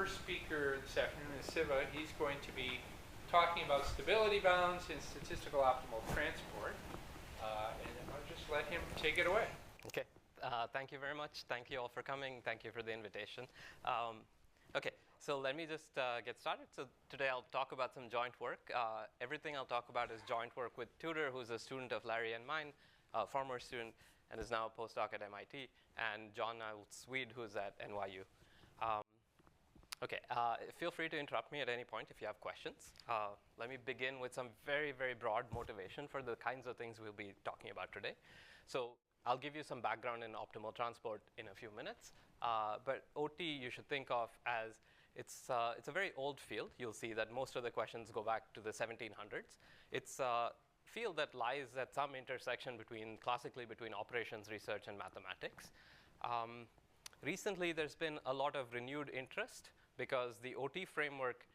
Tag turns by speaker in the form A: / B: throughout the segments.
A: first speaker this afternoon is Siva. He's going to be talking about stability bounds in statistical optimal transport. And I'll just let him take it away.
B: Okay. Thank you very much. Thank you all for coming. Thank you for the invitation. Okay, so let me just get started. So today I'll talk about some joint work. Everything I'll talk about is joint work with Tudor, who's a student of Larry and mine, a former student, and is now a postdoc at MIT, and John Swede, who's at NYU. Okay, feel free to interrupt me at any point if you have questions. Let me begin with some very, very broad motivation for the kinds of things we'll be talking about today. So I'll give you some background in optimal transport in a few minutes. But OT you should think of as it's a very old field. You'll see that most of the questions go back to the 1700s. It's a field that lies at some intersection classically between operations research and mathematics. Recently, there's been a lot of renewed interest because the OT framework,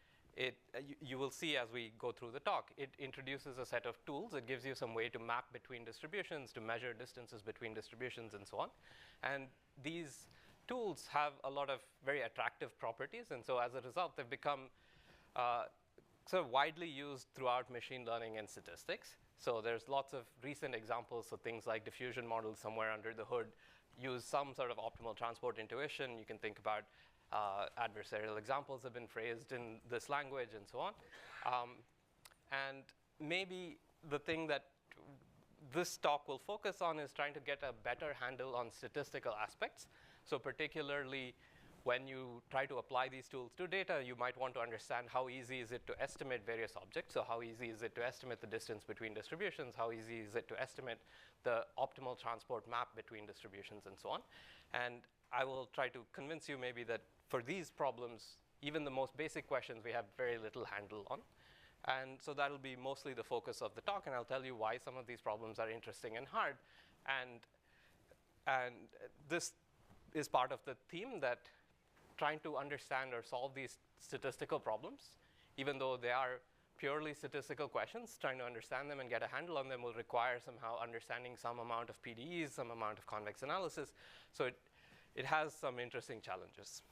B: you will see as we go through the talk, it introduces a set of tools. It gives you some way to map between distributions, to measure distances between distributions, and so on. And these tools have a lot of very attractive properties. And so as a result, they've become sort of widely used throughout machine learning and statistics. So there's lots of recent examples. So things like diffusion models somewhere under the hood use some sort of optimal transport intuition. You can think about adversarial examples have been phrased in this language and so on. And maybe the thing that this talk will focus on is trying to get a better handle on statistical aspects. So particularly when you try to apply these tools to data, you might want to understand how easy is it to estimate various objects. So how easy is it to estimate the distance between distributions? How easy is it to estimate the optimal transport map between distributions and so on? And I will try to convince you maybe that for these problems, even the most basic questions we have very little handle on. And so that'll be mostly the focus of the talk. And I'll tell you why some of these problems are interesting and hard. And this is part of the theme that trying to understand or solve these statistical problems, even though they are purely statistical questions, trying to understand them and get a handle on them will require somehow understanding some amount of PDEs, some amount of convex analysis. So it has some interesting challenges.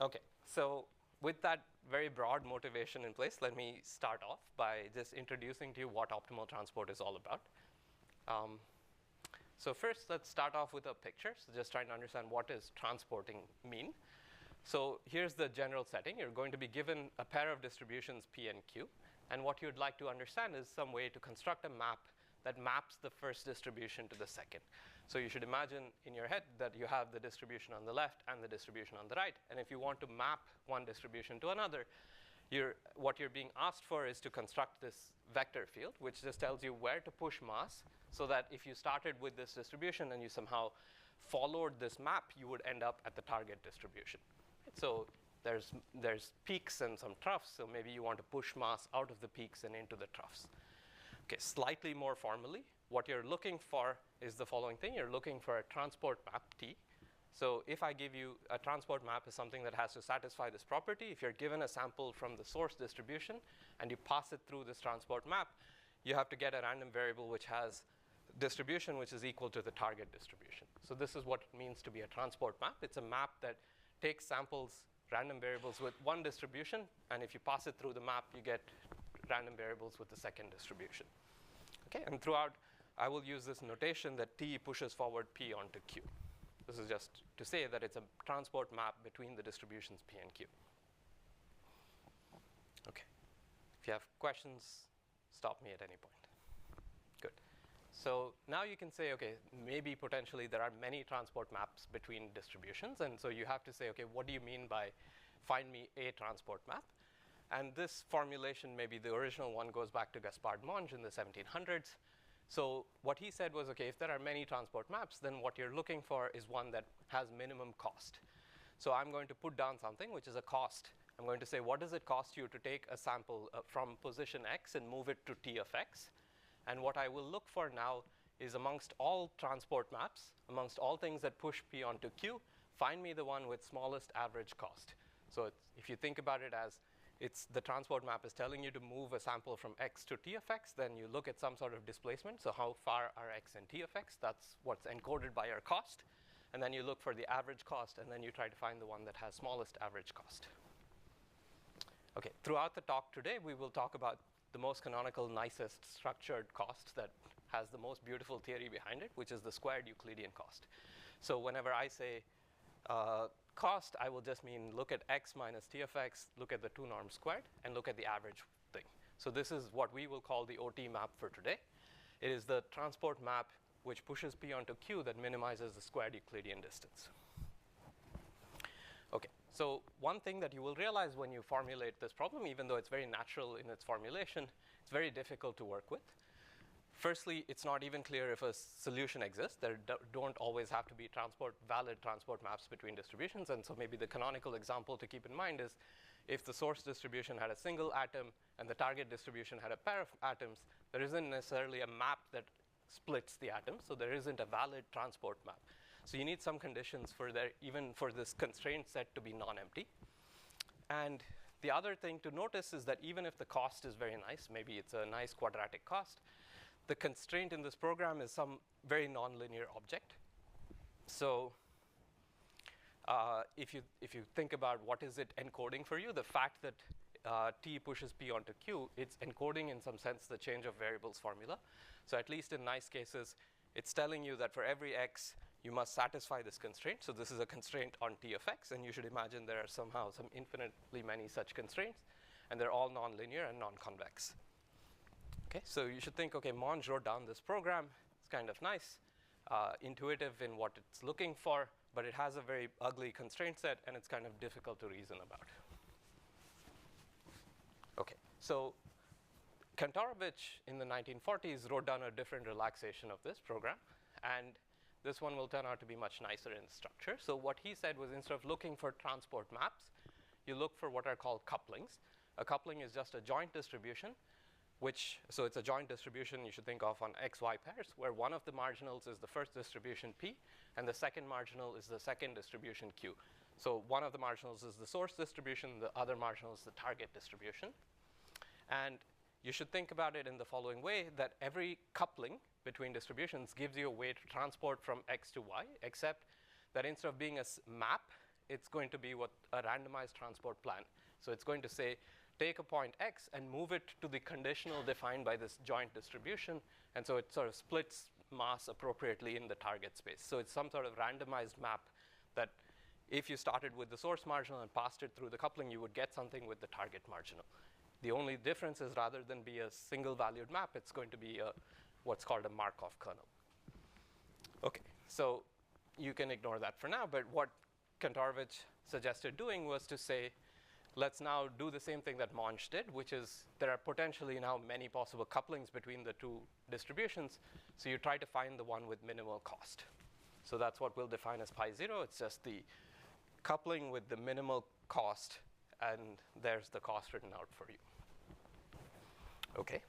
B: OK, so with that very broad motivation in place, let me start off by just introducing to you what optimal transport is all about. So first, let's start off with a picture. So just trying to understand what does transporting mean. So here's the general setting. You're going to be given a pair of distributions P and Q. And what you'd like to understand is some way to construct a map that maps the first distribution to the second. So you should imagine in your head that you have the distribution on the left and the distribution on the right. And if you want to map one distribution to another, what you're being asked for is to construct this vector field, which just tells you where to push mass, so that if you started with this distribution and you somehow followed this map, you would end up at the target distribution. So there's peaks and some troughs. So maybe you want to push mass out of the peaks and into the troughs. Okay, slightly more formally, what you're looking for is the following thing. You're looking for a transport map T. So if I give you a transport map is something that has to satisfy this property. If you're given a sample from the source distribution and you pass it through this transport map, you have to get a random variable which has distribution which is equal to the target distribution. So this is what it means to be a transport map. It's a map that takes samples, random variables with one distribution. And if you pass it through the map, you get random variables with the second distribution. Okay, and throughout, I will use this notation that T pushes forward P onto Q. This is just to say that it's a transport map between the distributions P and Q. Okay, if you have questions, stop me at any point. Good. So now you can say, OK, maybe potentially there are many transport maps between distributions. And so you have to say, OK, what do you mean by find me a transport map? And this formulation, maybe the original one, goes back to Gaspard Monge in the 1700s. So what he said was, OK, if there are many transport maps, then what you're looking for is one that has minimum cost. So I'm going to put down something which is a cost. I'm going to say, what does it cost you to take a sample from position x and move it to t of x? And what I will look for now is amongst all transport maps, amongst all things that push p onto q, find me the one with smallest average cost. So if you think about it as the transport map is telling you to move a sample from x to t of x, then you look at some sort of displacement. So how far are x and t of x? That's what's encoded by your cost. and then you look for the average cost, and then you try to find the one that has smallest average cost. Okay, throughout the talk today, we will talk about the most canonical, nicest structured cost that has the most beautiful theory behind it, which is the squared Euclidean cost. So whenever I say cost, I will just mean look at x minus t of x, look at the two norms squared, and look at the average thing. So this is what we will call the OT map for today. It is the transport map which pushes P onto Q that minimizes the squared Euclidean distance. Okay, so one thing that you will realize when you formulate this problem, even though it's very natural in its formulation, it's very difficult to work with. Firstly, it's not even clear if a solution exists. There don't always have to be valid transport maps between distributions, and so maybe the canonical example to keep in mind is if the source distribution had a single atom and the target distribution had a pair of atoms, there isn't necessarily a map that splits the atom, so there isn't a valid transport map. So you need some conditions for even for this constraint set to be non-empty. And the other thing to notice is that even if the cost is very nice, maybe it's a nice quadratic cost, the constraint in this program is some very nonlinear object. So if you think about what is it encoding for you, the fact that T pushes P onto Q, it's encoding in some sense the change of variables formula. So at least in nice cases, it's telling you that for every x, you must satisfy this constraint. So this is a constraint on T of x, and you should imagine there are somehow some infinitely many such constraints, and they're all nonlinear and non-convex. Okay, so you should think, okay, Monge wrote down this program. It's kind of nice, intuitive in what it's looking for, but it has a very ugly constraint set, and it's kind of difficult to reason about. Okay, so Kantorovich in the 1940s wrote down a different relaxation of this program, and this one will turn out to be much nicer in structure. So what he said was instead of looking for transport maps, you look for what are called couplings. A coupling is just a joint distribution, so it's a joint distribution you should think of on xy pairs, where one of the marginals is the first distribution P, and the second marginal is the second distribution Q. So one of the marginals is the source distribution, the other marginal is the target distribution. And you should think about it in the following way, that every coupling between distributions gives you a way to transport from x to y, except that instead of being a map, it's going to be what a randomized transport plan. So it's going to say, take a point x and move it to the conditional defined by this joint distribution, and so it sort of splits mass appropriately in the target space. So it's some sort of randomized map that if you started with the source marginal and passed it through the coupling, you would get something with the target marginal. The only difference is rather than be a single valued map, it's going to be what's called a Markov kernel. Okay, so you can ignore that for now, but what Kantorovich suggested doing was to say, let's now do the same thing that Monge did, which is there are potentially now many possible couplings between the two distributions, so you try to find the one with minimal cost. So that's what we'll define as pi 0. It's just the coupling with the minimal cost, and there's the cost written out for you. Okay,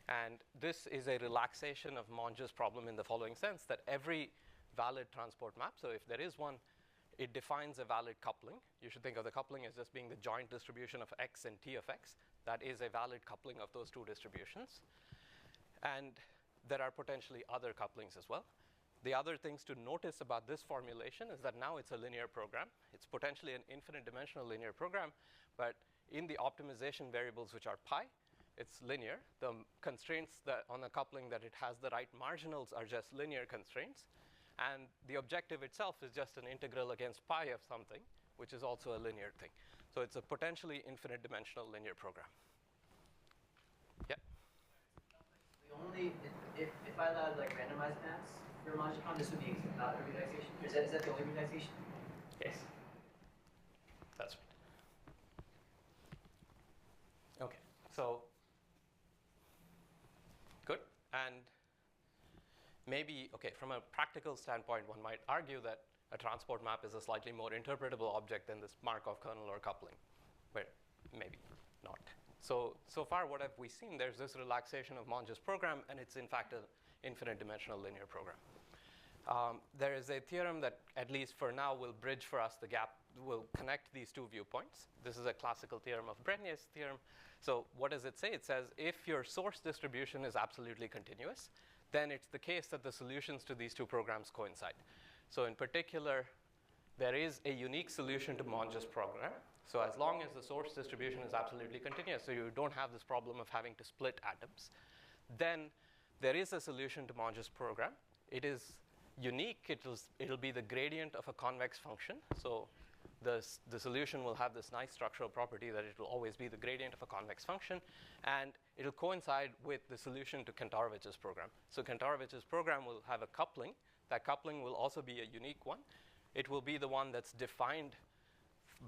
B: and this is a relaxation of Monge's problem in the following sense, that every valid transport map, so if there is one, it defines a valid coupling. You should think of the coupling as just being the joint distribution of x and t of x. That is a valid coupling of those two distributions. And there are potentially other couplings as well. The other things to notice about this formulation is that now it's a linear program. It's potentially an infinite dimensional linear program, but in the optimization variables, which are pi, it's linear. The constraints that on the coupling that it has the right marginals are just linear constraints. And the objective itself is just an integral against pi of something, which is also a linear thing. So it's a potentially infinite dimensional linear program. Yeah?
C: If I allowed like randomized maps for Monge, this would be not a relaxation? Is that the only relaxation?
B: Yes. That's right. Okay, so good. And maybe, okay, from a practical standpoint, one might argue that a transport map is a slightly more interpretable object than this Markov kernel or coupling, but maybe not. So far, what have we seen? There's this relaxation of Monge's program, and it's in fact an infinite dimensional linear program. There is a theorem that, at least for now, will bridge for us the gap, will connect these two viewpoints. This is a classical theorem of Brenier's theorem. So what does it say? It says if your source distribution is absolutely continuous, then it's the case that the solutions to these two programs coincide. So in particular, there is a unique solution to Monge's program. So as long as the source distribution is absolutely continuous, so you don't have this problem of having to split atoms, then there is a solution to Monge's program. It is unique. It'll be the gradient of a convex function. So the solution will have this nice structural property that it will always be the gradient of a convex function, and it'll coincide with the solution to Kantorovich's program. So Kantorovich's program will have a coupling. That coupling will also be a unique one. It will be the one that's defined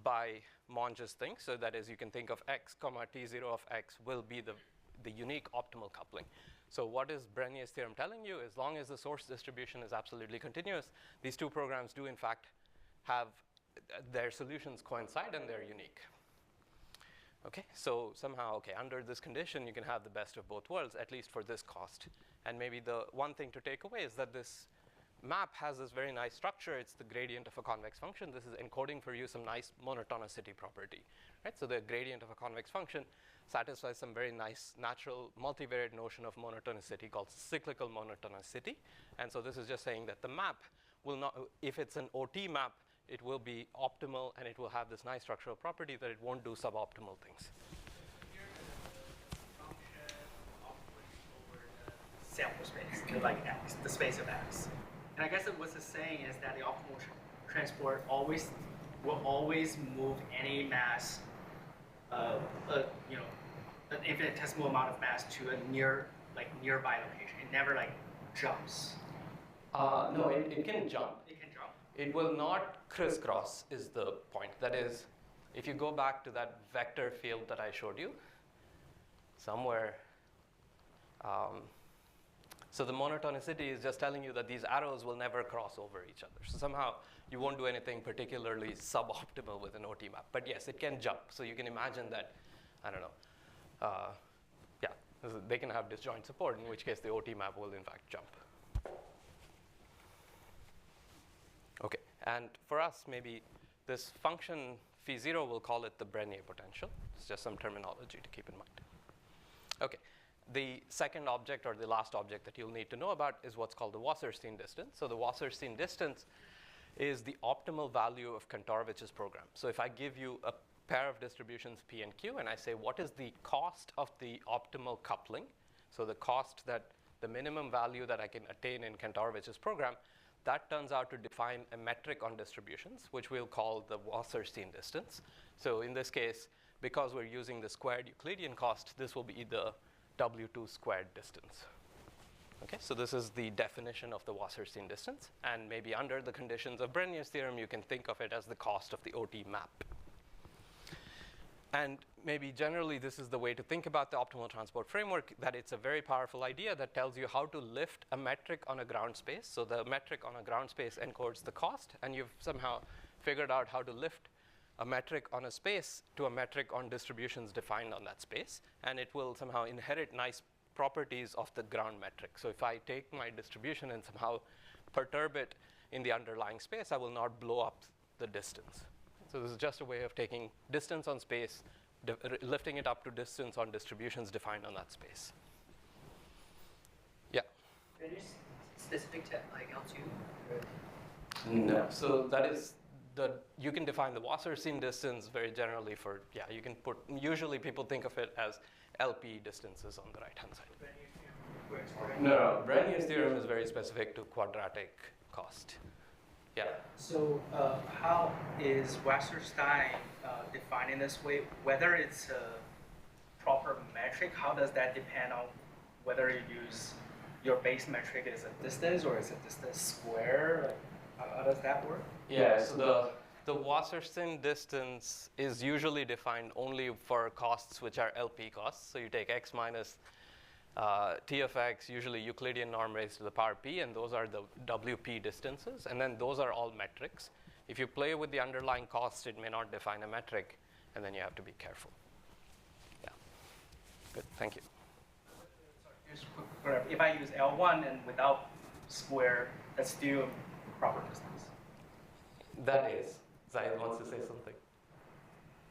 B: by Monge's thing. So that is, you can think of x comma t0 of x will be the unique optimal coupling. So what is Brenier's theorem telling you? As long as the source distribution is absolutely continuous, these two programs do in fact have their solutions coincide and they're unique. Okay, so somehow, okay, under this condition, you can have the best of both worlds, at least for this cost. And maybe the one thing to take away is that this map has this very nice structure. It's the gradient of a convex function. This is encoding for you some nice monotonicity property, right? So the gradient of a convex function satisfies some very nice natural multivariate notion of monotonicity called cyclical monotonicity. And so this is just saying that the map will not, if it's an OT map, it will be optimal and it will have this nice structural property that it won't do suboptimal things.
D: Sample space, like X, the space of X. And I guess what it's saying is that the optimal transport will always move any mass, an infinitesimal amount of mass to a nearby location. It never jumps.
B: No, it can jump.
D: It can jump.
B: It will not crisscross is the point. That is, if you go back to that vector field that I showed you, somewhere, so the monotonicity is just telling you that these arrows will never cross over each other. So somehow you won't do anything particularly suboptimal with an OT map. But yes, it can jump. So you can imagine that, I don't know, they can have disjoint support, in which case the OT map will in fact jump. Okay, and for us, maybe this function phi0, we'll call it the Brenier potential. It's just some terminology to keep in mind. Okay. The second object, or the last object that you'll need to know about, is what's called the Wasserstein distance. So the Wasserstein distance is the optimal value of Kantorovich's program. So if I give you a pair of distributions P and Q, and I say, what is the cost of the optimal coupling? So the cost that the minimum value that I can attain in Kantorovich's program, that turns out to define a metric on distributions, which we'll call the Wasserstein distance. So in this case, because we're using the squared Euclidean cost, this will be the W2 squared distance. Okay, so this is the definition of the Wasserstein distance. And maybe under the conditions of Brenier's theorem, you can think of it as the cost of the OT map. And maybe generally, this is the way to think about the optimal transport framework, that it's a very powerful idea that tells you how to lift a metric on a ground space. So the metric on a ground space encodes the cost, and you've somehow figured out how to lift a metric on a space to a metric on distributions defined on that space. And it will somehow inherit nice properties of the ground metric. So if I take my distribution and somehow perturb it in the underlying space, I will not blow up the distance. So this is just a way of taking distance on space, lifting it up to distance on distributions defined on that space. Yeah?
C: Are you specific to L2?
B: No. So that is you can define the Wasserstein distance very generally for, you can put, usually people think of it as LP distances on the right-hand side. No, Brenier's theorem is very specific to quadratic cost. Yeah.
D: So how is Wasserstein defined in this way? Whether it's a proper metric, how does that depend on whether you use your base metric as a distance or as a distance square? How does that work?
B: Yeah, so the Wasserstein distance is usually defined only for costs which are LP costs. So you take x minus t of x, usually Euclidean norm raised to the power p, and those are the WP distances. And then those are all metrics. If you play with the underlying cost, it may not define a metric, and then you have to be careful. Yeah. Good, thank you.
D: If I use L1 and without square, that's still proper distance.
B: That is. Zayed wants to say something.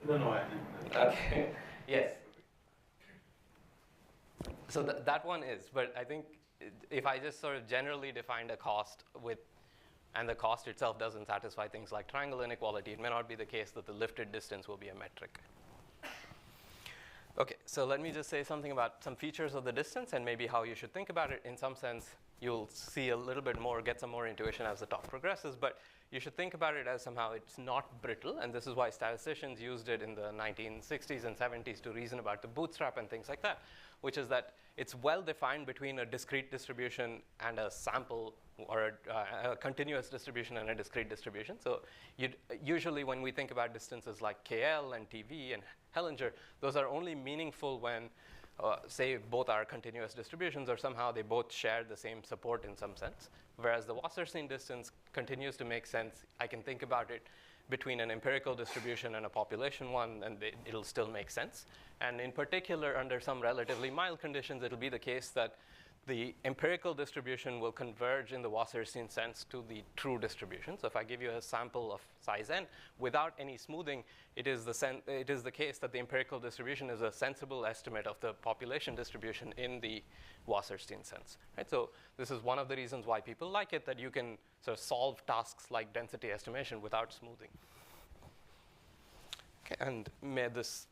E: No, I didn't.
B: Okay. Yes. So that one is, but I think if I just sort of generally defined a cost with and the cost itself doesn't satisfy things like triangle inequality, it may not be the case that the lifted distance will be a metric. Okay, so let me just say something about some features of the distance and maybe how you should think about it. In some sense, you'll see a little bit more, get some more intuition as the talk progresses, but you should think about it as somehow it's not brittle, and this is why statisticians used it in the 1960s and 70s to reason about the bootstrap and things like that, which is that it's well defined between a discrete distribution and a sample, or a continuous distribution and a discrete distribution. So usually when we think about distances like KL and TV and Hellinger, those are only meaningful when, say, both are continuous distributions or somehow they both share the same support in some sense. Whereas the Wasserstein distance continues to make sense. I can think about it between an empirical distribution and a population one, and it'll still make sense. And in particular, under some relatively mild conditions, it'll be the case that the empirical distribution will converge in the Wasserstein sense to the true distribution. So if I give you a sample of size n without any smoothing, it is the case that the empirical distribution is a sensible estimate of the population distribution in the Wasserstein sense. Right? So this is one of the reasons why people like it, that you can sort of solve tasks like density estimation without smoothing. Okay, and this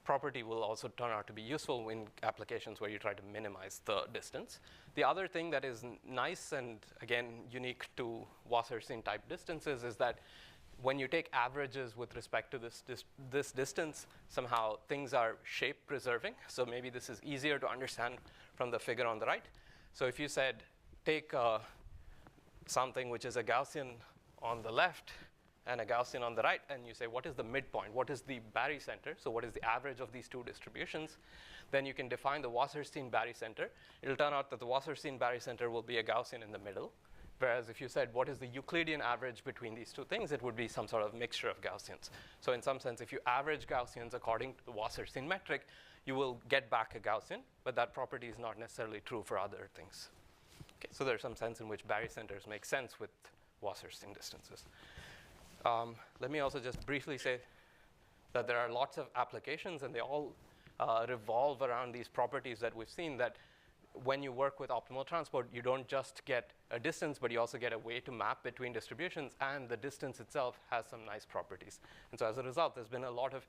B: property will also turn out to be useful in applications where you try to minimize the distance. The other thing that is nice and, again, unique to Wasserstein type distances is that when you take averages with respect to this distance, somehow things are shape preserving. So maybe this is easier to understand from the figure on the right. So if you said, take something which is a Gaussian on the left and a Gaussian on the right, and you say, what is the midpoint? What is the barycenter? So what is the average of these two distributions? Then you can define the Wasserstein barycenter. It'll turn out that the Wasserstein barycenter will be a Gaussian in the middle. Whereas if you said, what is the Euclidean average between these two things, it would be some sort of mixture of Gaussians. So in some sense, if you average Gaussians according to the Wasserstein metric, you will get back a Gaussian, but that property is not necessarily true for other things. Okay, so there's some sense in which barycenters make sense with Wasserstein distances. Let me also just briefly say that there are lots of applications, and they all revolve around these properties that we've seen, that when you work with optimal transport, you don't just get a distance, but you also get a way to map between distributions, and the distance itself has some nice properties. And so as a result, there's been a lot of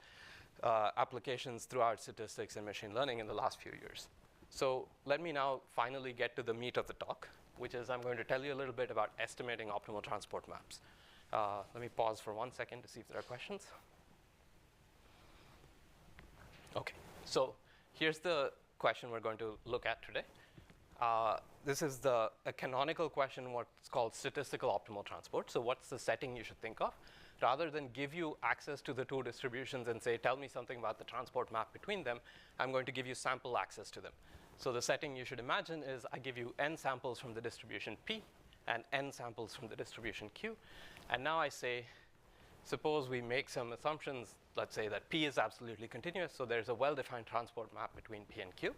B: applications throughout statistics and machine learning in the last few years. So let me now finally get to the meat of the talk, which is I'm going to tell you a little bit about estimating optimal transport maps. Let me pause for 1 second to see if there are questions. OK, so here's the question we're going to look at today. This is a canonical question, what's called statistical optimal transport. So what's the setting you should think of? Rather than give you access to the two distributions and say, tell me something about the transport map between them, I'm going to give you sample access to them. So the setting you should imagine is I give you n samples from the distribution P and n samples from the distribution Q. And now I say, suppose we make some assumptions. Let's say that P is absolutely continuous, so there's a well-defined transport map between P and Q.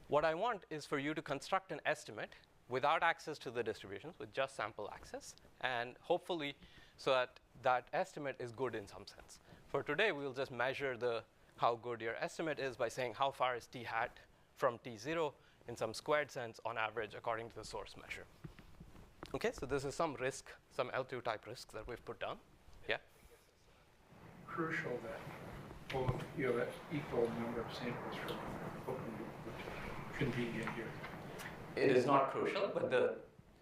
B: What I want is for you to construct an estimate without access to the distributions, with just sample access, and hopefully so that that estimate is good in some sense. For today, we'll just measure how good your estimate is by saying how far is T hat from T0 in some squared sense on average according to the source measure. OK, so this is some risk, some L2 type risk that we've put down. Yeah?
A: Crucial that both you have an equal number of samples from open loop convenient here.
B: It is not crucial, but the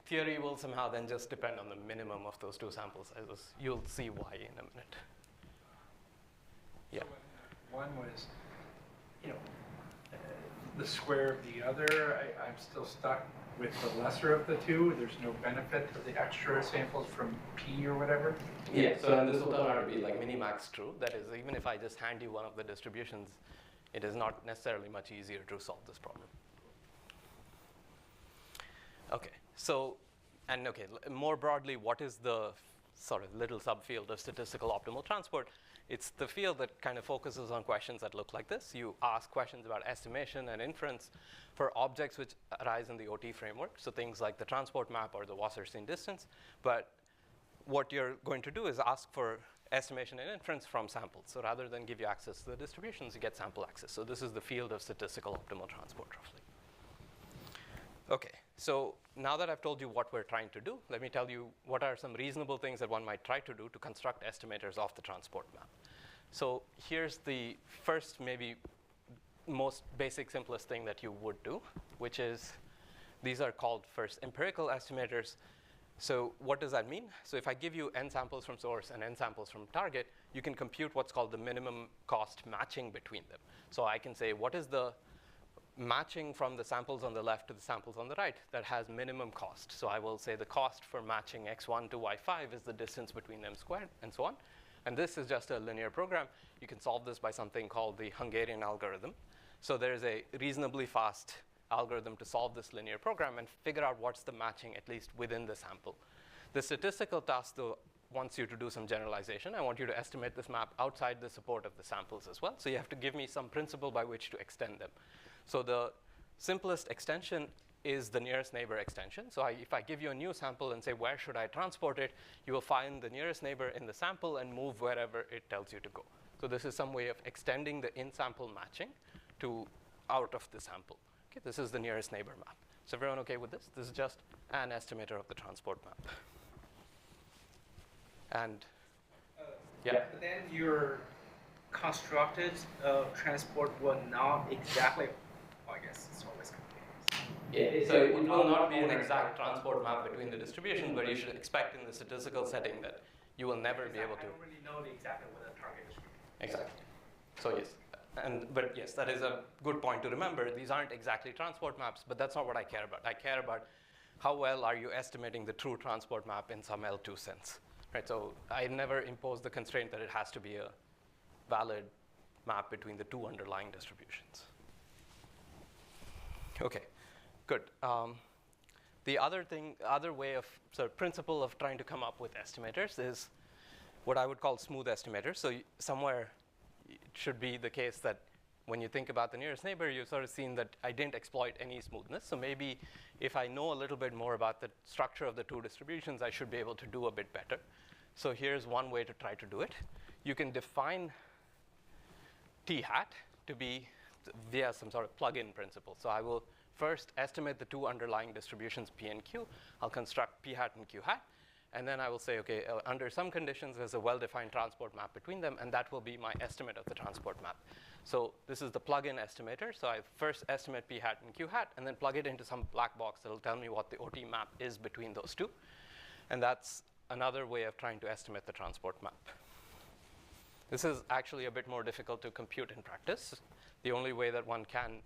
B: theory will somehow then just depend on the minimum of those two samples. You'll see why in a minute. Yeah.
A: So one was, the square of the other. I'm still stuck with the lesser of the two. There's no benefit to the extra samples from P or whatever.
B: Yeah, so then this will turn out to be like minimax true. That is, even if I just hand you one of the distributions, it is not necessarily much easier to solve this problem. OK, so, and OK, more broadly, what is the sort of little subfield of statistical optimal transport? It's the field that kind of focuses on questions that look like this. You ask questions about estimation and inference for objects which arise in the OT framework, so things like the transport map or the Wasserstein distance. But what you're going to do is ask for estimation and inference from samples. So rather than give you access to the distributions, you get sample access. So this is the field of statistical optimal transport, roughly. OK, So now that I've told you what we're trying to do, let me tell you what are some reasonable things that one might try to do to construct estimators of the transport map. So here's the first, maybe most basic, simplest thing that you would do, which is these are called first empirical estimators. So what does that mean? So if I give you n samples from source and n samples from target, you can compute what's called the minimum cost matching between them. So I can say, what is the matching from the samples on the left to the samples on the right that has minimum cost? So I will say the cost for matching x1 to y5 is the distance between them squared, and so on. And this is just a linear program. You can solve this by something called the Hungarian algorithm. So there's a reasonably fast algorithm to solve this linear program and figure out what's the matching, at least within the sample. The statistical task, though, wants you to do some generalization. I want you to estimate this map outside the support of the samples as well. So you have to give me some principle by which to extend them. So the simplest extension is the nearest neighbor extension. So if I give you a new sample and say, where should I transport it, you will find the nearest neighbor in the sample and move wherever it tells you to go. So this is some way of extending the in-sample matching to out of the sample. Okay, this is the nearest neighbor map. Is everyone okay with this? This is just an estimator of the transport map. And yeah.
D: But then your constructed transport will not exactly, I guess it's always confusing.
B: So it will not be an exact transport map between the distributions, but you should expect in the statistical setting that you will never be able to.
D: I don't really know exactly what the target distribution is.
B: Exactly. So yes. But yes, that is a good point to remember. These aren't exactly transport maps, but that's not what I care about. I care about how well are you estimating the true transport map in some L2 sense. Right? So I never impose the constraint that it has to be a valid map between the two underlying distributions. Okay, good. The other way of sort of principle of trying to come up with estimators is what I would call smooth estimators. So somewhere it should be the case that when you think about the nearest neighbor, you've sort of seen that I didn't exploit any smoothness. So maybe if I know a little bit more about the structure of the two distributions, I should be able to do a bit better. So here's one way to try to do it. You can define t hat to be via some sort of plug-in principle. So I will first estimate the two underlying distributions p and q. I'll construct p hat and q hat. And then I will say, OK, under some conditions, there's a well-defined transport map between them. And that will be my estimate of the transport map. So this is the plug-in estimator. So I first estimate p hat and q hat, and then plug it into some black box that will tell me what the OT map is between those two. And that's another way of trying to estimate the transport map. This is actually a bit more difficult to compute in practice. The only way that one can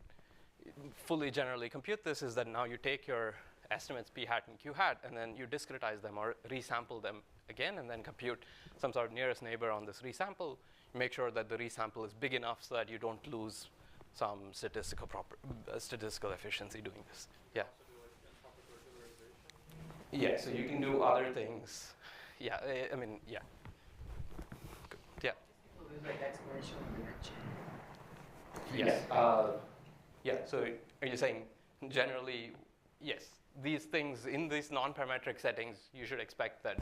B: fully generally compute this is that now you take your estimates p hat and q hat, and then you discretize them or resample them again, and then compute some sort of nearest neighbor on this resample. Make sure that the resample is big enough so that you don't lose some statistical efficiency doing this. Yeah. Yeah, so you can do other things. Yeah, I mean, yeah. Good. Yeah.
C: People lose like exponential dimension.
B: Yes. Yeah, so are you saying generally, yes, these things in these non-parametric settings, you should expect that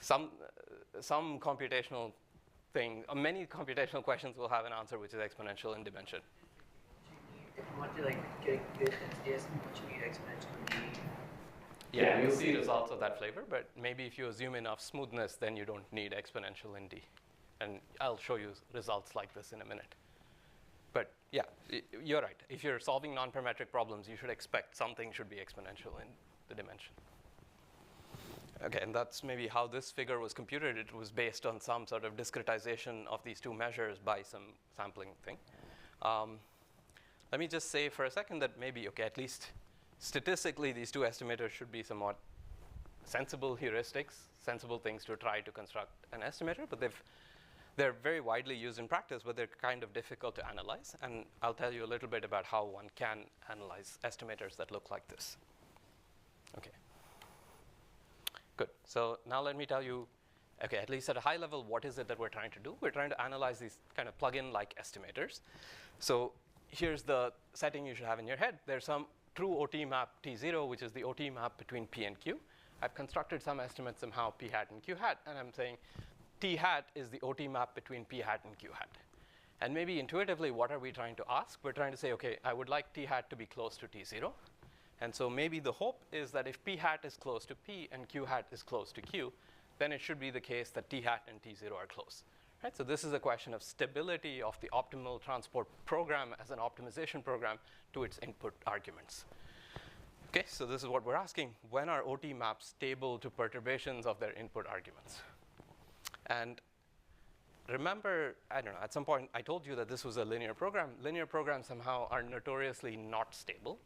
B: some computational thing, many computational questions will have an answer which is exponential in dimension.
C: If you want to like get a good density estimate, what you need exponential in D.
B: Yeah, you'll see results of that flavor, but maybe if you assume enough smoothness, then you don't need exponential in D. And I'll show you results like this in a minute. But yeah, you're right. If you're solving non-parametric problems, you should expect something should be exponential in the dimension. Okay, and that's maybe how this figure was computed. It was based on some sort of discretization of these two measures by some sampling thing. Let me just say for a second that maybe, okay, at least statistically, these two estimators should be somewhat sensible heuristics, sensible things to try to construct an estimator, but they're very widely used in practice, but they're kind of difficult to analyze. And I'll tell you a little bit about how one can analyze estimators that look like this. Okay. Good. So now let me tell you, okay, at least at a high level, what is it that we're trying to do? We're trying to analyze these kind of plug-in-like estimators. So here's the setting you should have in your head. There's some true OT map T0, which is the OT map between P and Q. I've constructed some estimates somehow P hat and Q hat, and I'm saying T hat is the OT map between P hat and Q hat. And maybe intuitively, what are we trying to ask? We're trying to say, OK, I would like T hat to be close to T0. And so maybe the hope is that if p hat is close to p and q hat is close to q, then it should be the case that t hat and t0 are close. Right? So this is a question of stability of the optimal transport program as an optimization program to its input arguments. Okay, so this is what we're asking. When are OT maps stable to perturbations of their input arguments? And remember, I don't know, at some point I told you that this was a linear program. Linear programs somehow are notoriously not stable.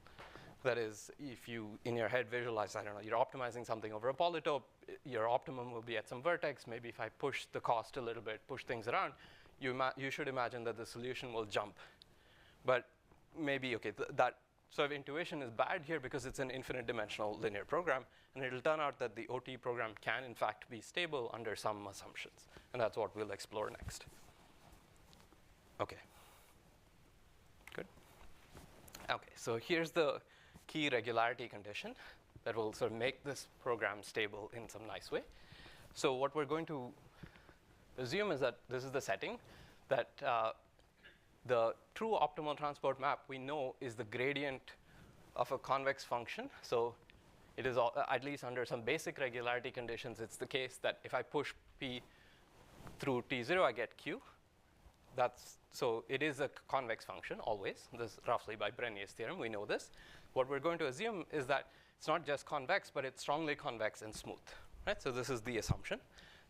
B: That is, if you, in your head, visualize, I don't know, you're optimizing something over a polytope, your optimum will be at some vertex. Maybe if I push the cost a little bit, push things around, you should imagine that the solution will jump. But maybe, okay, that sort of intuition is bad here because it's an infinite dimensional linear program, and it'll turn out that the OT program can, in fact, be stable under some assumptions. And that's what we'll explore next. Okay. Good. Okay, so here's the key regularity condition that will sort of make this program stable in some nice way. So what we're going to assume is that this is the setting, that the true optimal transport map we know is the gradient of a convex function. So it is all, at least under some basic regularity conditions, it's the case that if I push p through t0, I get q. So it is a convex function always. This is roughly by Brenier's theorem. We know this. What we're going to assume is that it's not just convex, but it's strongly convex and smooth. Right? So this is the assumption.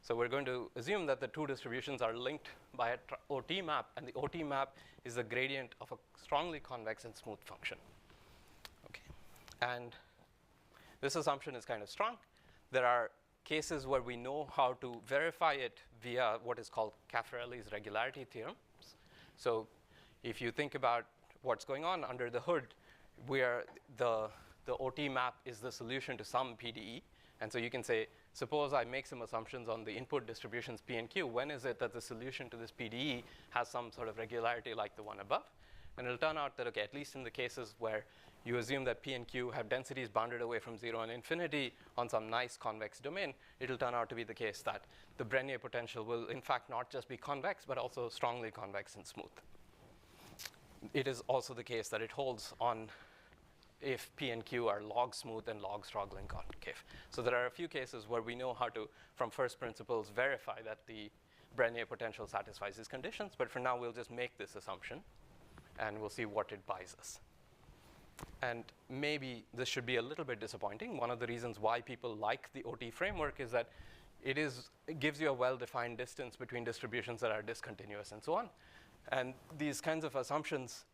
B: So we're going to assume that the two distributions are linked by an OT map, and the OT map is the gradient of a strongly convex and smooth function. Okay. And this assumption is kind of strong. There are cases where we know how to verify it via what is called Caffarelli's regularity theorems. So if you think about what's going on under the hood, where the OT map is the solution to some PDE. And so you can say, suppose I make some assumptions on the input distributions P and Q. When is it that the solution to this PDE has some sort of regularity like the one above? And it'll turn out that, okay, at least in the cases where you assume that P and Q have densities bounded away from 0 and infinity on some nice convex domain, it'll turn out to be the case that the Brenier potential will, in fact, not just be convex, but also strongly convex and smooth. It is also the case that it holds on if P and Q are log smooth and log Strogling concave. So there are a few cases where we know how to, from first principles, verify that the Brenier potential satisfies these conditions. But for now, we'll just make this assumption, and we'll see what it buys us. And maybe this should be a little bit disappointing. One of the reasons why people like the OT framework is that it gives you a well-defined distance between distributions that are discontinuous and so on. And these kinds of assumptions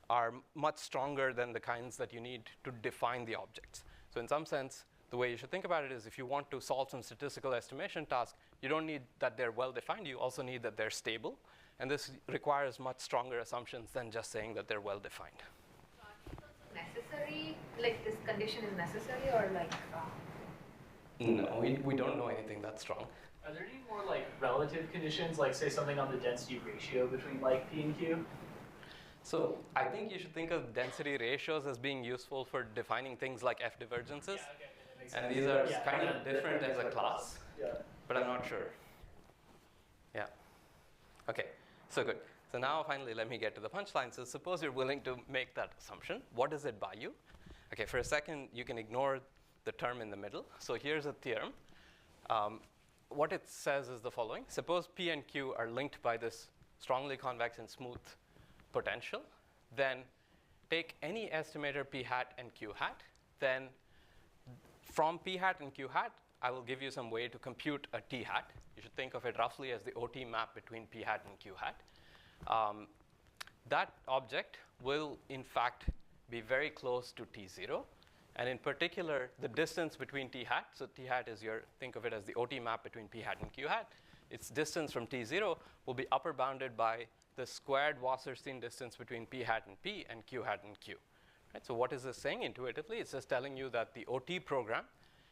B: are much stronger than the kinds that you need to define the objects. So in some sense, the way you should think about it is if you want to solve some statistical estimation task, you don't need that they're well-defined. You also need that they're stable. And this requires much stronger assumptions than just saying that they're well-defined.
F: Necessary, like this condition is necessary, or like?
B: No, we don't know anything that strong.
G: Are there any more like relative conditions, like say something on the density ratio between like P and Q?
B: So I think you should think of density ratios as being useful for defining things like F divergences.
G: Yeah, okay, that makes
B: And
G: sense.
B: these are
G: Yeah,
B: kind of
G: that
B: different
G: makes
B: as a
G: sense.
B: class,
G: Yeah.
B: but I'm not sure. Yeah. Okay, so good. So now finally, let me get to the punchline. So suppose you're willing to make that assumption. What does it buy you? Okay, for a second, you can ignore the term in the middle. So here's a theorem. What it says is the following. Suppose P and Q are linked by this strongly convex and smooth potential. Then take any estimator P hat and Q hat. Then from P hat and Q hat, I will give you some way to compute a T hat. You should think of it roughly as the OT map between P hat and Q hat. That object will, in fact, be very close to T0. And in particular, the distance between T hat, so T hat is think of it as the OT map between P hat and Q hat. Its distance from T0 will be upper bounded by the squared Wasserstein distance between P hat and P and Q hat and Q. Right? So what is this saying intuitively? It's just telling you that the OT program,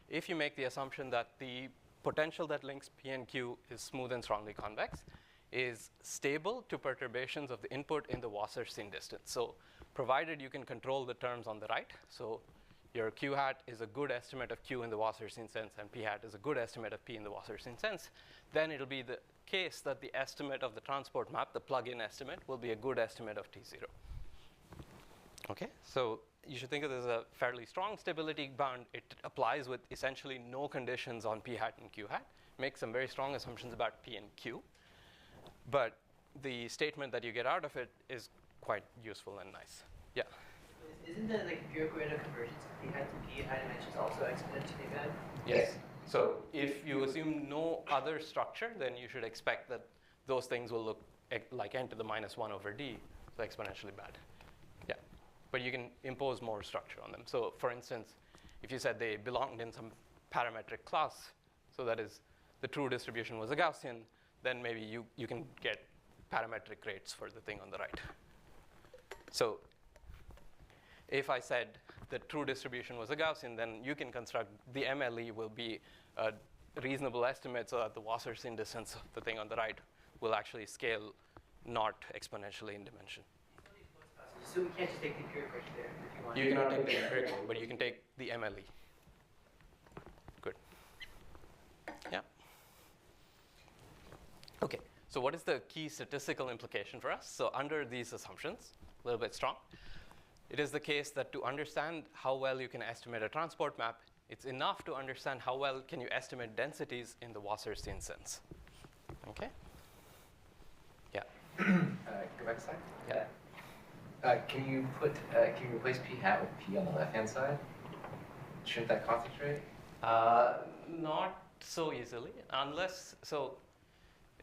B: if you make the assumption that the potential that links P and Q is smooth and strongly convex, is stable to perturbations of the input in the Wasserstein distance. So provided you can control the terms on the right, so your Q hat is a good estimate of Q in the Wasserstein sense, and P hat is a good estimate of P in the Wasserstein sense, then it'll be the case that the estimate of the transport map, the plug-in estimate, will be a good estimate of T0. Okay, so you should think of this as a fairly strong stability bound. It applies with essentially no conditions on p hat and q hat. Makes some very strong assumptions about p and q. But the statement that you get out of it is quite useful and nice. Yeah?
C: Isn't the empirical rate of convergence of p hat to p in high dimensions also exponentially bad?
B: Yes. So if you assume no other structure, then you should expect that those things will look like n to the minus 1 over d, so exponentially bad. Yeah. But you can impose more structure on them. So for instance, if you said they belonged in some parametric class, so that is the true distribution was a Gaussian, then maybe you can get parametric rates for the thing on the right. So if I said the true distribution was a Gaussian, then you can construct the MLE will be a reasonable estimate so that the Wasserstein distance of the thing on the right will actually scale not exponentially in dimension.
C: So we can't just take the empirical right there if you want.
B: You cannot take the empirical, but you can take the MLE. Good. Yeah. Okay, so what is the key statistical implication for us? So under these assumptions, a little bit strong, it is the case that to understand how well you can estimate a transport map, it's enough to understand how well can you estimate densities in the Wasserstein sense. Okay? Yeah.
H: Go back a sec.
C: Yeah.
H: Can you replace p hat with p on the left hand side? Shouldn't that concentrate?
B: Not so easily, unless, so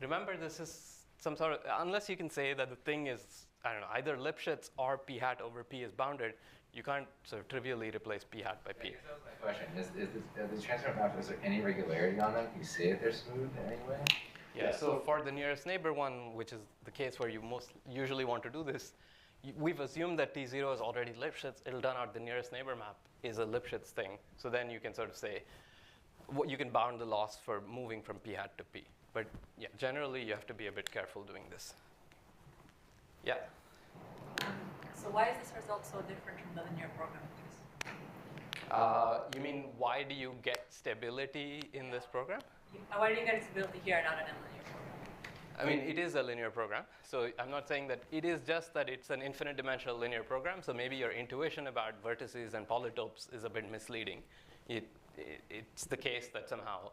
B: remember this is some sort of, unless you can say that the thing is, I don't know, either Lipschitz or p hat over p is bounded, you can't sort of trivially replace p hat by p.
H: I guess that was my question. Is the transport map, is there any regularity on them? Can you say if they're smooth in any way?
B: Yeah, so for the nearest neighbor one, which is the case where you most usually want to do this, we've assumed that T0 is already Lipschitz. It'll turn out the nearest neighbor map is a Lipschitz thing. So then you can sort of say, you can bound the loss for moving from p hat to p. But yeah, generally you have to be a bit careful doing this. Yeah?
F: So why is this result so different from the linear programmers?
B: You mean why do you get stability in this program?
F: Why do you get stability here and not in a linear program?
B: I mean, it is a linear program. So I'm not saying that it is just that it's an infinite dimensional linear program. So maybe your intuition about vertices and polytopes is a bit misleading. It's the case that somehow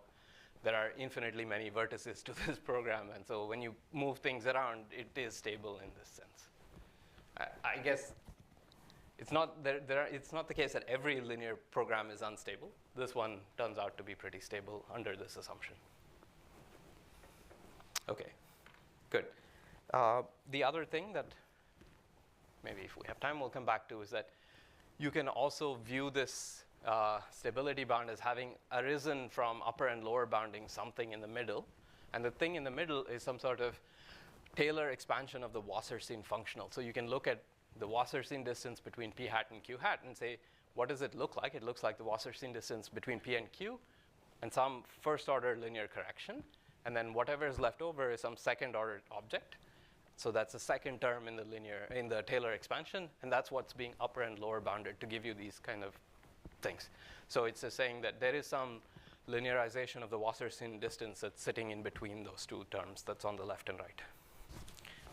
B: there are infinitely many vertices to this program. And so when you move things around, it is stable in this sense. I guess it's not, it's not the case that every linear program is unstable. This one turns out to be pretty stable under this assumption. Okay, good. The other thing that maybe if we have time we'll come back to is that you can also view this stability bound as having arisen from upper and lower bounding something in the middle. And the thing in the middle is some sort of Taylor expansion of the Wasserstein functional. So you can look at the Wasserstein distance between p hat and q hat and say, what does it look like? It looks like the Wasserstein distance between p and q and some first order linear correction. And then whatever is left over is some second order object. So that's the second term in the Taylor expansion. And that's what's being upper and lower bounded to give you these kind of things. So it's just saying that there is some linearization of the Wasserstein distance that's sitting in between those two terms that's on the left and right.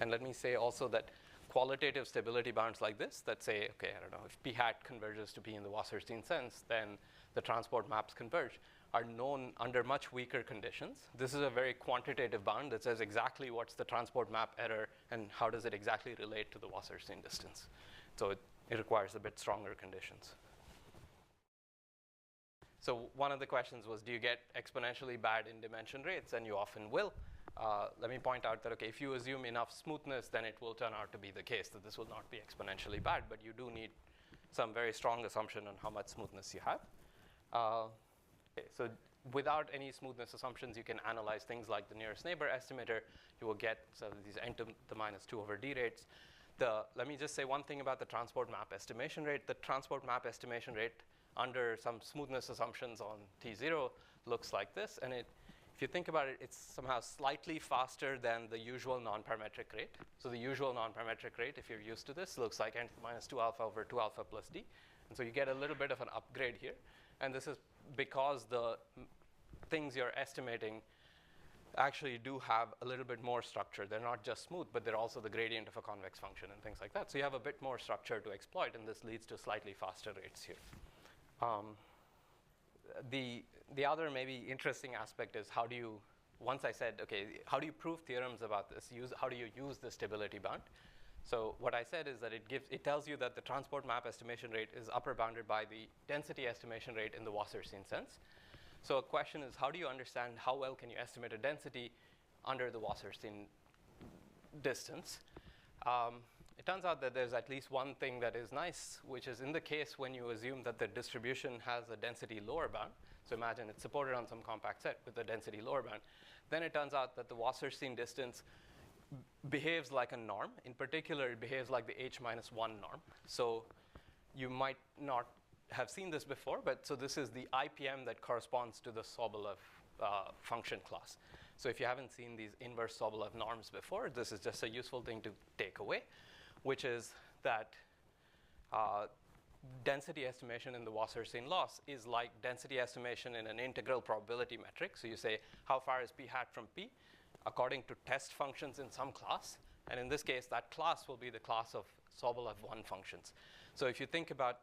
B: And let me say also that qualitative stability bounds like this that say, okay, I don't know, if p hat converges to p in the Wasserstein sense, then the transport maps converge, are known under much weaker conditions. This is a very quantitative bound that says exactly what's the transport map error and how does it exactly relate to the Wasserstein distance. So it requires a bit stronger conditions. So one of the questions was, do you get exponentially bad in dimension rates? And you often will. Let me point out that, okay, if you assume enough smoothness, then it will turn out to be the case that this will not be exponentially bad, but you do need some very strong assumption on how much smoothness you have. Okay, so without any smoothness assumptions, you can analyze things like the nearest neighbor estimator. You will get these n to the minus 2 over d rates. Let me just say one thing about the transport map estimation rate. The transport map estimation rate under some smoothness assumptions on T0 looks like this. And if you think about it, it's somehow slightly faster than the usual non-parametric rate. So the usual non-parametric rate, if you're used to this, looks like n to the minus 2 alpha over 2 alpha plus d. And so you get a little bit of an upgrade here. And this is because the things you're estimating actually do have a little bit more structure. They're not just smooth, but they're also the gradient of a convex function and things like that. So you have a bit more structure to exploit, and this leads to slightly faster rates here. The other maybe interesting aspect is how do you, once I said, okay, how do you prove theorems about this? How do you use the stability bound? So what I said is that it tells you that the transport map estimation rate is upper bounded by the density estimation rate in the Wasserstein sense. So a question is, how do you understand how well can you estimate a density under the Wasserstein distance? It turns out that there's at least one thing that is nice, which is in the case when you assume that the distribution has a density lower bound. So imagine it's supported on some compact set with a density lower bound. Then it turns out that the Wasserstein distance behaves like a norm. In particular, it behaves like the h-1 norm. So you might not have seen this before, but so this is the IPM that corresponds to the Sobolev function class. So if you haven't seen these inverse Sobolev norms before, this is just a useful thing to take away, which is that density estimation in the Wasserstein loss is like density estimation in an integral probability metric. So you say, how far is p hat from p according to test functions in some class. And in this case, that class will be the class of Sobolev-1 functions. So if you think about,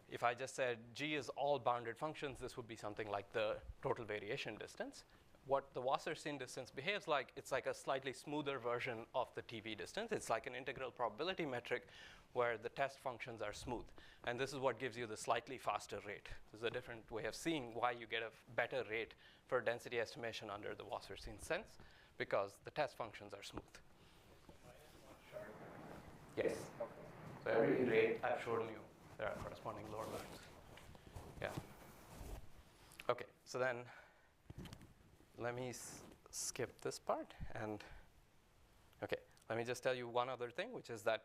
B: if I just said G is all bounded functions, this would be something like the total variation distance. What the Wasserstein distance behaves like, it's like a slightly smoother version of the TV distance. It's like an integral probability metric where the test functions are smooth. And this is what gives you the slightly faster rate. This is a different way of seeing why you get a better rate for density estimation under the Wasserstein sense, because the test functions are smooth. Yes. So every rate I've shown you, there are corresponding lower bounds. Yeah. OK, so then let me skip this part. And OK, let me just tell you one other thing, which is that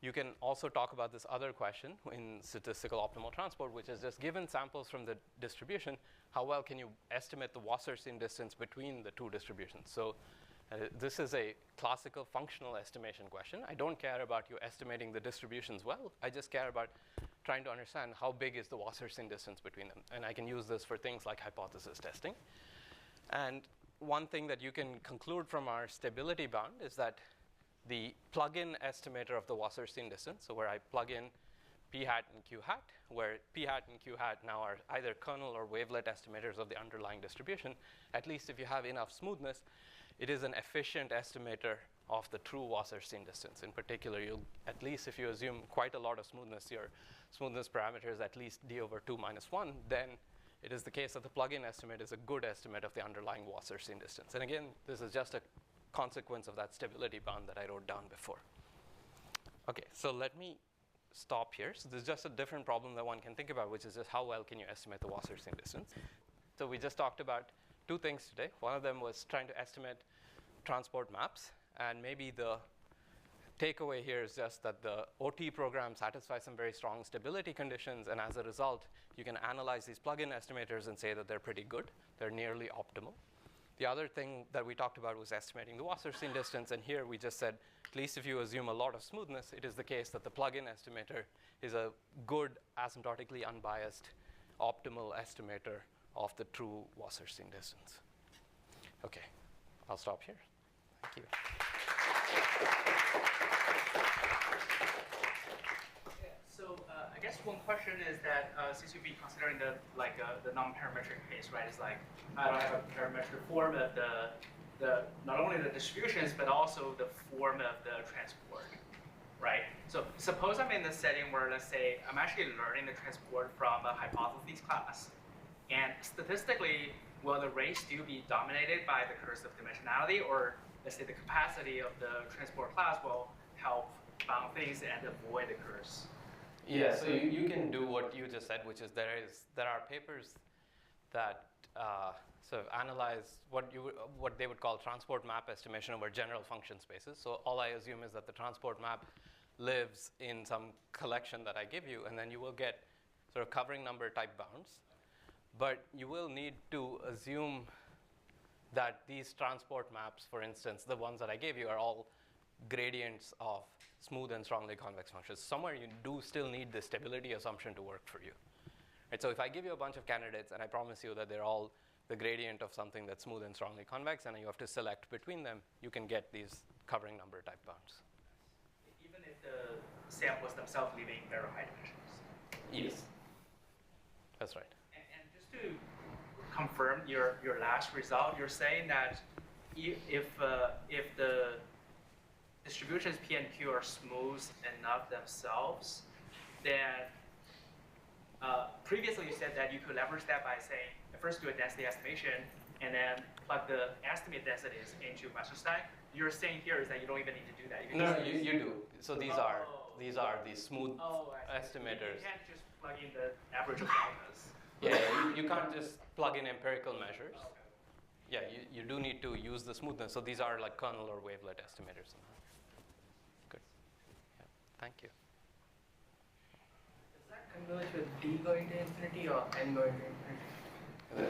B: you can also talk about this other question in statistical optimal transport, which is just given samples from the distribution, how well can you estimate the Wasserstein distance between the two distributions? So this is a classical functional estimation question. I don't care about you estimating the distributions well. I just care about trying to understand how big is the Wasserstein distance between them. And I can use this for things like hypothesis testing. And one thing that you can conclude from our stability bound is that the plug-in estimator of the Wasserstein distance, so where I plug in p hat and q hat, where p hat and q hat now are either kernel or wavelet estimators of the underlying distribution, at least if you have enough smoothness, it is an efficient estimator of the true Wasserstein distance. In particular, you'll, at least if you assume quite a lot of smoothness, your smoothness parameter is at least d over 2 minus 1, then it is the case that the plug-in estimate is a good estimate of the underlying Wasserstein distance. And again, this is just a consequence of that stability bound that I wrote down before. OK, so let me stop here. So this is just a different problem that one can think about, which is just how well can you estimate the Wasserstein distance. So we just talked about two things today. One of them was trying to estimate transport maps. And maybe the takeaway here is just that the OT program satisfies some very strong stability conditions. And as a result, you can analyze these plug-in estimators and say that they're pretty good. They're nearly optimal. The other thing that we talked about was estimating the Wasserstein distance. And here we just said, at least if you assume a lot of smoothness, it is the case that the plug-in estimator is a good, asymptotically unbiased, optimal estimator of the true Wasserstein distance. OK, I'll stop here. Thank you.
D: So I guess one question is that since you'll be considering the non-parametric case, right? It's like I don't have a parametric form of the not only the distributions but also the form of the transport, right? So suppose I'm in the setting where, let's say, I'm actually learning the transport from a hypothesis class, and statistically, will the rate still be dominated by the curse of dimensionality, or let's say the capacity of the transport class will help bound things and avoid the curse?
B: Yeah, so you can do what you just said, which is there are papers that sort of analyze what they would call transport map estimation over general function spaces. So all I assume is that the transport map lives in some collection that I give you, and then you will get sort of covering number type bounds. But you will need to assume that these transport maps, for instance, the ones that I gave you, are all gradients of smooth and strongly convex functions. Somewhere you do still need the stability assumption to work for you. Right, so if I give you a bunch of candidates and I promise you that they're all the gradient of something that's smooth and strongly convex, and you have to select between them, you can get these covering number type bounds.
D: Even if the samples themselves living in very high dimensions.
B: Yes. That's right.
D: And just to confirm your last result, you're saying that if the distributions P and Q are smooth enough themselves, then previously you said that you could leverage that by saying, first do a density estimation, and then plug the estimate densities into Wasserstein. You're saying here is that you don't even need to do that. You can
B: No,
D: just
B: you do. So these are the smooth estimators.
D: You can't just plug in the average of deltas.
B: Yeah, you can't just plug in empirical measures. Yeah, you do need to use the smoothness. So these are like kernel or wavelet estimators. Good. Yeah, thank you.
C: Does that converge with D going to infinity or N going to infinity?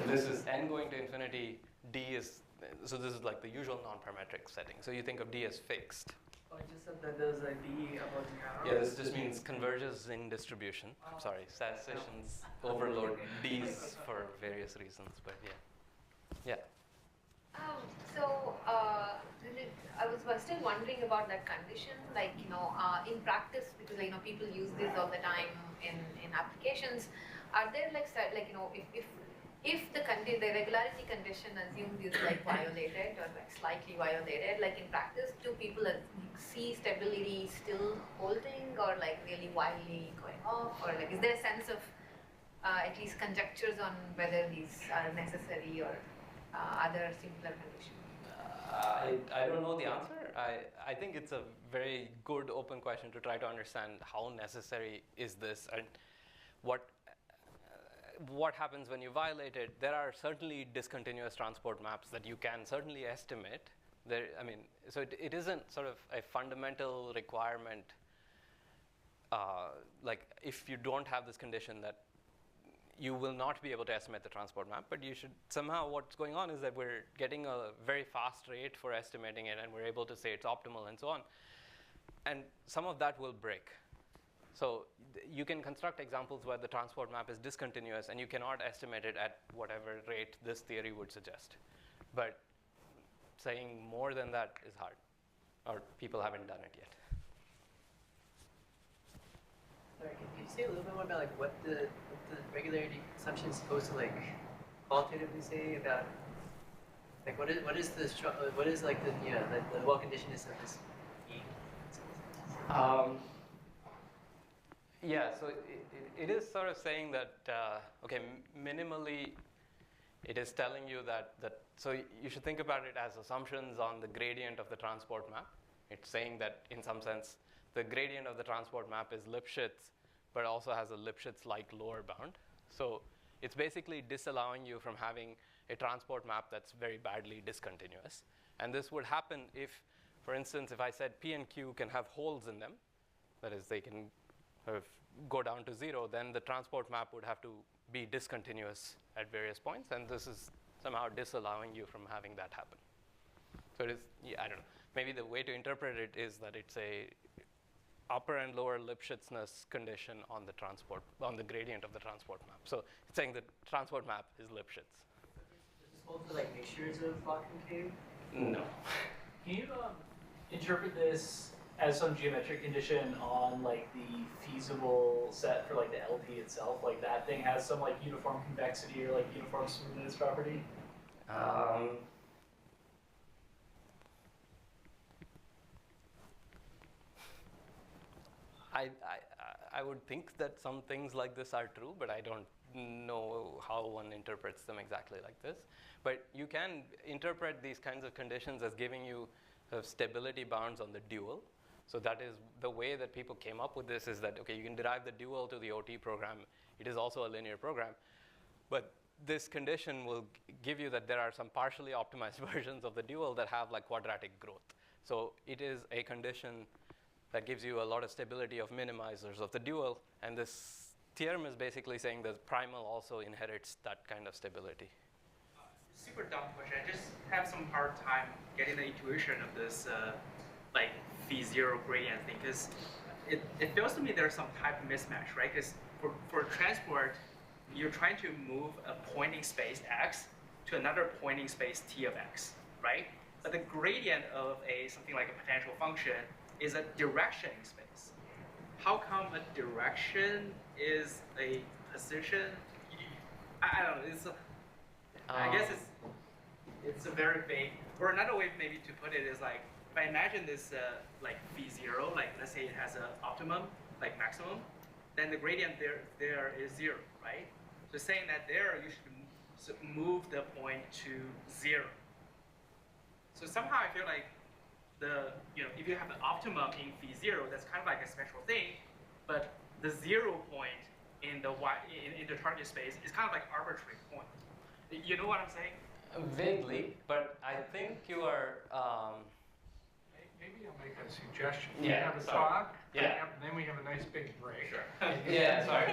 B: This is n going to infinity. D is, so this is like the usual non-parametric setting. So you think of D as fixed.
C: Oh, it just said that there's a D above zero.
B: Yeah, this just means converges in distribution. I'm sorry, statisticians overload D's for various reasons, but yeah. Yeah.
I: I was still wondering about that condition, like, in practice, because, people use this all the time in applications. Are there if the regularity condition assumed is violated or slightly violated, in practice, do people see stability still holding or really wildly going off, or is there a sense of at least conjectures on whether these are necessary or other simpler conditions?
B: I don't know the answer. I think it's a very good open question to try to understand how necessary is this and what happens when you violate it. There are certainly discontinuous transport maps that you can certainly estimate. So it isn't sort of a fundamental requirement, if you don't have this condition that you will not be able to estimate the transport map, but you should somehow, what's going on is that we're getting a very fast rate for estimating it, and we're able to say it's optimal and so on. And some of that will break. So you can construct examples where the transport map is discontinuous and you cannot estimate it at whatever rate this theory would suggest. But saying more than that is hard, or people haven't done it yet.
C: Sorry, can you say a little bit more about what the regularity assumption is supposed to qualitatively say about what is the well conditionedness of this E?
B: Yeah, so it is sort of saying that minimally, it is telling you that so you should think about it as assumptions on the gradient of the transport map. It's saying that in some sense, the gradient of the transport map is Lipschitz, but also has a Lipschitz-like lower bound. So it's basically disallowing you from having a transport map that's very badly discontinuous. And this would happen if, for instance, if I said P and Q can have holes in them, that is, they can sort of go down to 0, then the transport map would have to be discontinuous at various points, and this is somehow disallowing you from having that happen. So it is, I don't know, maybe the way to interpret it is that it's a upper and lower Lipschitzness condition on the gradient of the transport map. So it's saying the transport map is Lipschitz.
C: Does this hold for mixtures of Fock and Cave?
B: No.
G: Can you interpret this as some geometric condition on the feasible set for the LP itself? That thing has some uniform convexity or uniform smoothness property?
B: I would think that some things like this are true, but I don't know how one interprets them exactly like this. But you can interpret these kinds of conditions as giving you stability bounds on the dual. So that is the way that people came up with this, is that, you can derive the dual to the OT program. It is also a linear program. But this condition will give you that there are some partially optimized versions of the dual that have quadratic growth. So it is a condition that gives you a lot of stability of minimizers of the dual. And this theorem is basically saying that primal also inherits that kind of stability.
D: Super dumb question. I just have some hard time getting the intuition of this phi zero gradient thing, because it feels to me there's some type of mismatch, right? Because for transport, you're trying to move a point in space x, to another pointing space T of x, right? But the gradient of something like a potential function is a directioning space. How come a direction is a position? I don't know. I guess it's a very vague. Or another way maybe to put it is like, if I imagine this like phi 0, like let's say it has an optimum, like maximum, then the gradient there is 0, right? So saying that there you should move the point to 0. So somehow I feel like if you have the optimum in phi 0, that's kind of like a special thing, but the 0 point in the in the target space is kind of like arbitrary point. You know what I'm saying?
B: Vaguely, but I think you are.
A: Maybe I'll make a suggestion.
B: Yeah,
A: We have a
B: sorry.
A: talk,
B: Yeah.
A: then we have a nice big break.
B: Sure. Yeah, sorry.